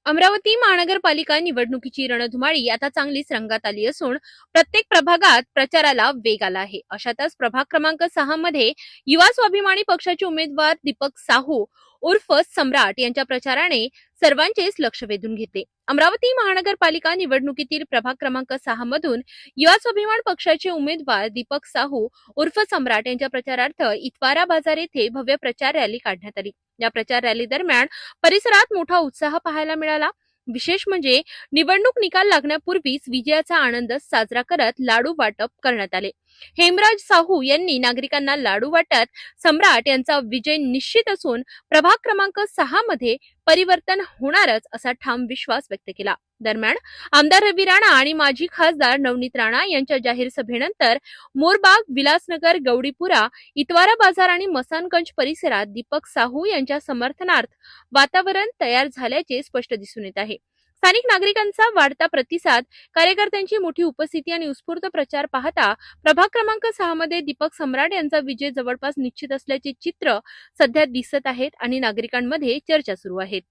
अमरावती महानगरपालिका निवडणुकीची रणधुमाळी आता चांगलीच रंगात आली असून प्रत्येक प्रभागात प्रचाराला वेग आला आहे. अशातच प्रभाग क्रमांक 6 मध्ये युवा स्वाभिमानी पक्षाचे उमेदवार दीपक साहू उर्फ सम्राट यांच्या प्रचाराने सर्वांचेच लक्ष वेधून घेतले. अमरावती महानगरपालिका निवडणुकीतील प्रभाग क्रमांक 6 मधून युवा स्वाभिमान पक्षाचे उमेदवार दीपक साहू उर्फ सम्राट यांच्या प्रचारार्थ इतवारा बाजार येथे भव्य प्रचार रॅली काढण्यात आली. या प्रचार रॅली दरम्यान परिसरात मोठा उत्साह पाहायला मिळाला. विशेष म्हणजे निवडणूक निकाल लागण्यापूर्वीच विजयाचा आनंद साजरा करत लाडू वाटप करण्यात आले. हेमराज साहू यांनी नागरिकांना लाडू वाटत सम्राट यांचा विजय निश्चित असून प्रभाग क्रमांक 6 मध्ये परिवर्तन होणारच असा ठाम विश्वास व्यक्त केला. दरम्यान आमदार रवी राणा आणि माजी खासदार नवनीत राणा यांच्या जाहीर सभेनंतर मोरबाग, विलासनगर, गौडीपुरा, इतवारा बाजार आणि मसानगंज परिसरात दीपक साहू यांच्या समर्थनार्थ वातावरण तयार झाल्याचे स्पष्ट दिसून येत आहे. स्थानिक नागरिकांचा वाढता प्रतिसाद, कार्यकर्त्यांची मोठी उपस्थिती आणि उत्स्फूर्त प्रचार पाहता प्रभाग क्रमांक 6 मध्ये दीपक सम्राट यांचा विजय जवळपास निश्चित असल्याचे चित्र सध्या दिसत आहेत आणि नागरिकांमध्ये चर्चा सुरू आहेत.